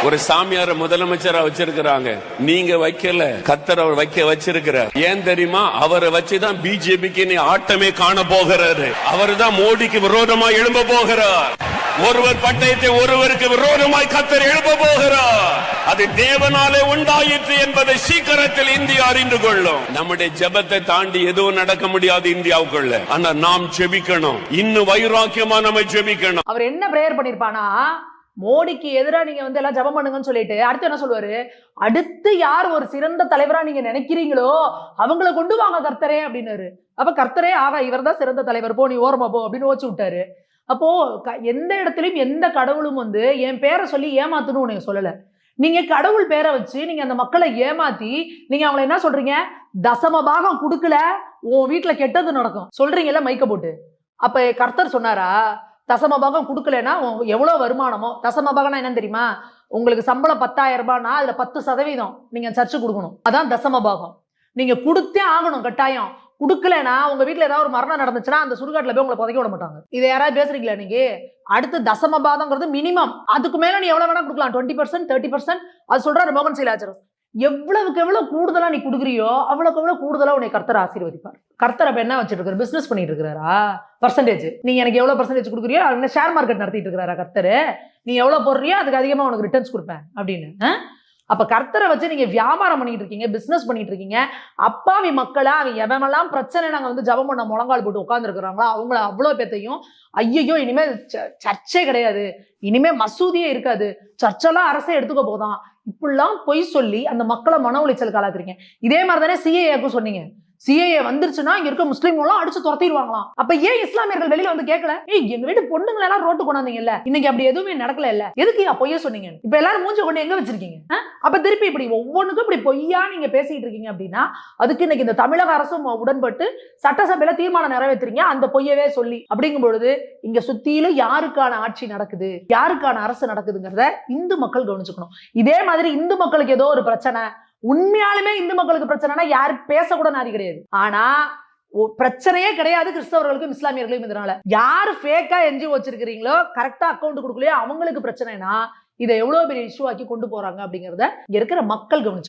ஒரு சாமியார முதலமைச்சரா வச்சிருக்கிறாங்க, நீங்க வைக்கல, கர்த்தர் அவர் வைக்க வச்சிருக்கிறார். ஏன் தெரியுமா? அவரை வச்சுதான் பிஜேபிக்கு நீ ஆட்டமே காண போகிறாரு. அவர் தான் மோடிக்கு விரோதமா எழும்ப போகிறார். ஒருவர் பட்டயத்தை ஒருவருக்கு விரோதமாய் கர்த்தர் எழுப்ப போகிறார். அது தேவனாலே உண்டாயிற்று என்பதை சீக்கிரத்தில் இந்தியா அறிந்து கொள்ளும். நம்முடைய ஜெபத்தை தாண்டி எதுவும் நடக்க முடியாது இந்தியாவுக்குள்ள. ஆனா நாம் ஜெபிக்கணும், இன்னும் வைராக்கியமா நம்ம ஜெபிக்கணும். அவர் என்ன பிரேயர் பண்ணிருப்பானா, மோடிக்கு எதிராக நீங்க வந்து எல்லாம் ஜெபம் பண்ணுங்கன்னு சொல்லிட்டு அடுத்து என்ன சொல்லுவாரு, அடுத்து யார் ஒரு சிறந்த தலைவரா நீங்க நினைக்கிறீங்களோ அவங்களை கொண்டு வாங்க கர்த்தரே அப்படின்னாரு. அப்ப கர்த்தரே ஆவா இவர் தான் சிறந்த தலைவர், போ நீ ஓரமா போ அப்படின்னு ஓச்சு விட்டாரு. அப்போ எந்த இடத்துலயும் எந்த கடவுளும் வந்து என் பேரை சொல்லி ஏமாத்தணும் உனக்கு சொல்லல. நீங்க கடவுள் பேரை வச்சு நீங்க அந்த மக்களை ஏமாத்தி நீங்க அவங்களை என்ன சொல்றீங்க, தசம பாகம் கொடுக்கல உன் வீட்டுல கெட்டது நடக்கும் சொல்றீங்கல்ல மைக்க போட்டு. அப்ப கர்த்தர் சொன்னாரா, தசம பாகம் கொடுக்கலன்னா எவ்வளவு வருமானமோ, தசம பாகம்னா என்னன்னு தெரியுமா, உங்களுக்கு சம்பளம் 10,000 ரூபாய்னா அதுல 10% நீங்க சர்ச்சு கொடுக்கணும், அதான் தசம பாகம். நீங்க கொடுத்தே ஆகணும் கட்டாயம். கொடுக்கலனா உங்க வீட்டுல ஏதாவது ஒரு மரணம் நடந்துச்சுன்னா அந்த சுடுகாட்டுல போய் உங்களை புதைக்க விட மாட்டாங்க. இதை யாராவது பேசுறீங்களா நீங்க? அடுத்து தசம பாதம்ங்கிறது மினிமம், அதுக்கு மேல நீ எவ்வளவு வேணா கொடுக்கலாம், 20%, 30%. அது சொல்றாரு மோகன் சீலாச்சரம். எவ்வளவுக்கு எவ்வளவு கூடுதலா நீ கொடுக்குறியோ அவ்வளவுக்கு எவ்வளவு கூடுதலா உன்னை கர்த்தர் ஆசீர்வதிப்பார். கர்த்தர் அப்ப என்ன வச்சுட்டு இருக்காரு, பிசினஸ் பண்ணிட்டு இருக்கிறாரா? பர்சன்டேஜ் நீங்க எனக்கு எவ்வளவு பர்சன்டேஜ் கொடுக்குறியோ என்ன ஷேர் மார்க்கெட் நடத்திட்டு இருக்கிறாரா கர்த்தர்? நீ எவ்வளவு போடுறியோ அதுக்கு அதிகமா உனக்கு ரிட்டர்ன்ஸ் கொடுப்பேன் அப்படின்னு. அப்ப கர்த்தரை வச்சு நீங்க வியாபாரம் பண்ணிட்டு இருக்கீங்க, பிசினஸ் பண்ணிட்டு இருக்கீங்க. அப்பாவி மக்களா அவன் எவமெல்லாம் பிரச்சனை நாங்க வந்து ஜபம் பண்ண முழங்கால் போட்டு உட்கார்ந்து இருக்கிறாங்களோ அவங்கள அவ்வளவு பேத்தையும் ஐயோ இனிமே சர்ச்சே கிடையாது, இனிமே மசூதியே இருக்காது, சர்ச்செல்லாம் அரசே எடுத்துக்க போதான், இப்படிலாம் பொய் சொல்லி அந்த மக்களை மன உளைச்சல் ஆளாக்குறீங்க. இதே மாதிரிதானே சிஏஏக்கும் சொன்னீங்க. சிஏஏ வந்துருச்சுன்னா இங்க இருக்க முஸ்லீம்லாம் அடிச்சு துரத்திடுவாங்களாம். அப்ப ஏன் இஸ்லாமியர்கள் வெளியில வந்து கேட்கல, எங்க வீட்டு பொண்ணுங்களை எல்லாம் ரோட்டு கொண்டாந்தீங்கல்ல, இன்னைக்கு அப்படி எதுவுமே நடக்கல இல்ல, எதுக்கு பொய்ய சொன்னீங்க? இப்ப எல்லாரும் மூஞ்ச கொண்டு எங்க வச்சிருக்கீங்க? அப்ப திருப்பி இப்படி ஒவ்வொன்றுக்கும் இப்படி பொய்யா நீங்க பேசிட்டு இருக்கீங்க அப்படின்னா அதுக்கு இன்னைக்கு இந்த தமிழக அரசும் உடன்பட்டு சட்டசபையில தீர்மானம் நிறைவேற்றுறீங்க அந்த பொய்யவே சொல்லி. அப்படிங்கும் பொழுது இங்க சுத்தியிலும் யாருக்கான ஆட்சி நடக்குது, யாருக்கான அரசு நடக்குதுங்கிறத இந்து மக்கள் கவனிச்சுக்கணும். இதே மாதிரி இந்து மக்களுக்கு ஏதோ ஒரு பிரச்சனை, உண்மையாலுமே இந்து மக்களுக்கு பிரச்சனைனா யாரு பேசக்கூட நாதி கிடையாது. ஆனா பிரச்சனையே கிடையாது கிறிஸ்தவர்களுக்கும் இஸ்லாமியர்களுக்கும். இதனால யாரு ஃபேக்கா என்ஜிஓ வச்சிருக்கிறீங்களோ, கரெக்டா அக்கௌண்ட் கொடுக்கலையோ அவங்களுக்கு பிரச்சனைனா இதை எவ்வளவு பெரிய இஷ்யூ ஆக்கி கொண்டு போறாங்க அப்படிங்கறத இங்க இருக்கிற மக்கள் கவனிச்சு